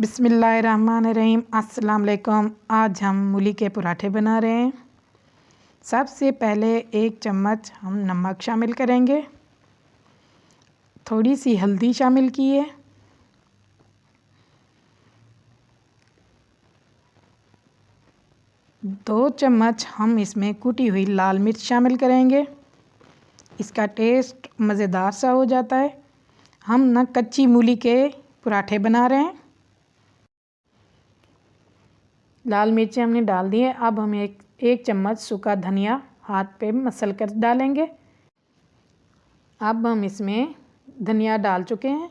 बिस्मिल्लाहिर्रहमानिर्रहीम। अस्सलाम वालेकुम। आज हम मूली के पराठे बना रहे हैं। सबसे पहले 1 चम्मच हम नमक शामिल करेंगे, थोड़ी सी हल्दी शामिल की है, दो चम्मच हम इसमें कुटी हुई लाल मिर्च शामिल करेंगे। इसका टेस्ट मज़ेदार सा हो जाता है। हम ना कच्ची मूली के पराठे बना रहे हैं। लाल मिर्चें हमने डाल दी है। अब हम एक चम्मच सूखा धनिया हाथ पे मसल कर डालेंगे। अब हम इसमें धनिया डाल चुके हैं।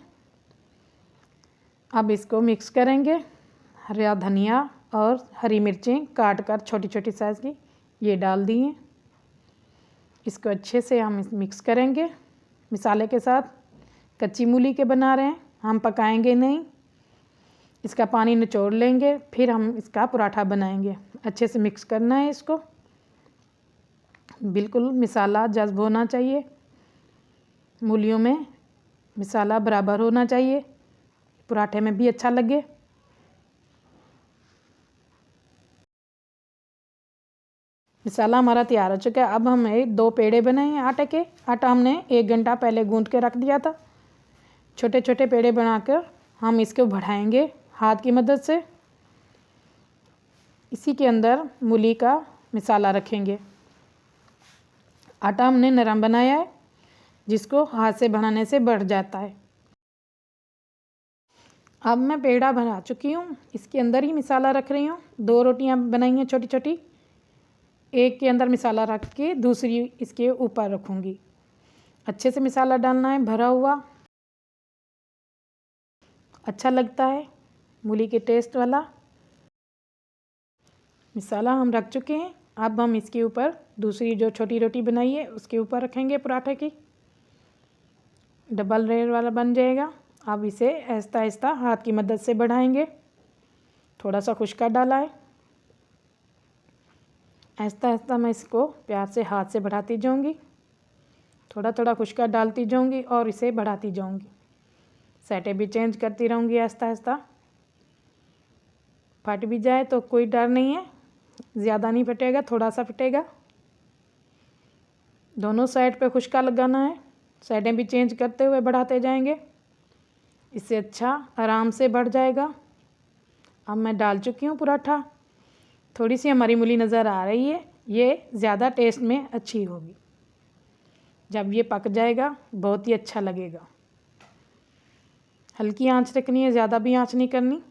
अब इसको मिक्स करेंगे। हरा धनिया और हरी मिर्चें काट कर छोटी छोटी साइज़ की ये डाल दी हैं। इसको अच्छे से हम मिक्स करेंगे मसाले के साथ। कच्ची मूली के बना रहे हैं, हम पकाएंगे नहीं। इसका पानी निचोड़ लेंगे, फिर हम इसका पराठा बनाएंगे। अच्छे से मिक्स करना है इसको। बिल्कुल मसाला जज्ब होना चाहिए, मूलियों में मसाला बराबर होना चाहिए, पराठे में भी अच्छा लगे। मसाला हमारा तैयार हो चुका है। अब हमें 2 पेड़े बनाए हैं आटे के। आटा हमने 1 घंटा पहले गूंथ के रख दिया था। छोटे छोटे पेड़े बनाकर हम इसको बढ़ाएंगे हाथ की मदद से। इसी के अंदर मूली का मसाला रखेंगे। आटा हमने नरम बनाया है, जिसको हाथ से बढ़ाने से बढ़ जाता है। अब मैं पेड़ा बना चुकी हूँ, इसके अंदर ही मसाला रख रही हूँ। 2 रोटियाँ बनाई हैं छोटी छोटी, एक के अंदर मसाला रख के दूसरी इसके ऊपर रखूँगी। अच्छे से मसाला डालना है, भरा हुआ अच्छा लगता है मूली के टेस्ट वाला। मसाला हम रख चुके हैं। अब हम इसके ऊपर दूसरी जो छोटी रोटी बनाई है उसके ऊपर रखेंगे पराठे की। डबल लेयर वाला बन जाएगा। अब इसे आहिस्ता आहिस्ता हाथ की मदद से बढ़ाएंगे। थोड़ा सा खुशका डाला है। आहिस्ता आहिस्ता मैं इसको प्यार से हाथ से बढ़ाती जाऊंगी। थोड़ा थोड़ा खुशका डालती जाऊंगी और इसे बढ़ाती जाऊंगी। साइडें भी चेंज करती रहूंगी आहिस्ता आहिस्ता। फट भी जाए तो कोई डर नहीं है, ज़्यादा नहीं फटेगा, थोड़ा सा फटेगा। दोनों साइड पे खुशका लगाना है। साइडें भी चेंज करते हुए बढ़ाते जाएंगे, इससे अच्छा आराम से बढ़ जाएगा। अब मैं डाल चुकी हूँ पराठा। थोड़ी सी हमारी मूली नज़र आ रही है, ये ज़्यादा टेस्ट में अच्छी होगी। जब ये पक जाएगा बहुत ही अच्छा लगेगा। हल्की आंच रखनी है, ज़्यादा भी आंच नहीं करनी।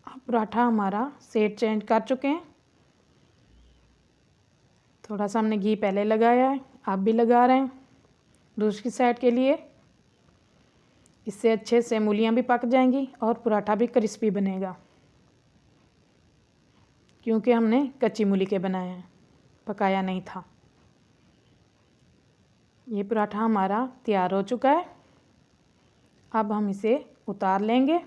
अब पराठा हमारा सेट चेंज कर चुके हैं। थोड़ा सा हमने घी पहले लगाया है, आप भी लगा रहे हैं दूसरी साइड के लिए। इससे अच्छे से मूलियाँ भी पक जाएंगी और पराठा भी क्रिस्पी बनेगा, क्योंकि हमने कच्ची मूली के बनाए हैं, पकाया नहीं था। ये पराठा हमारा तैयार हो चुका है। अब हम इसे उतार लेंगे,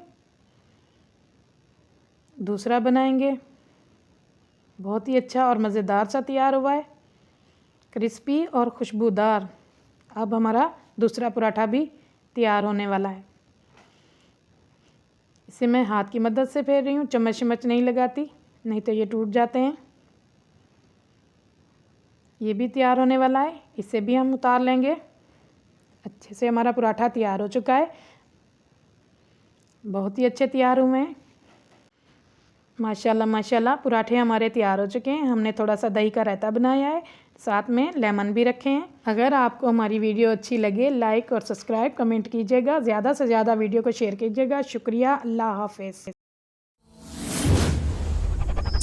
दूसरा बनाएंगे। बहुत ही अच्छा और मज़ेदार सा तैयार हुआ है, क्रिस्पी और खुशबूदार। अब हमारा दूसरा पराठा भी तैयार होने वाला है। इसे मैं हाथ की मदद से फेर रही हूँ, चम्मच नहीं लगाती, नहीं तो ये टूट जाते हैं। ये भी तैयार होने वाला है, इसे भी हम उतार लेंगे। अच्छे से हमारा पराठा तैयार हो चुका है। बहुत ही अच्छे तैयार हुए हैं, माशाल्लाह माशाल्लाह। पराठे हमारे तैयार हो चुके हैं। हमने थोड़ा सा दही का रायता बनाया है, साथ में लेमन भी रखे हैं। अगर आपको हमारी वीडियो अच्छी लगे, लाइक और सब्सक्राइब कमेंट कीजिएगा। ज़्यादा से ज़्यादा वीडियो को शेयर कीजिएगा। शुक्रिया। अल्लाह हाफिज़।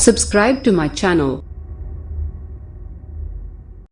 Subscribe to my channel.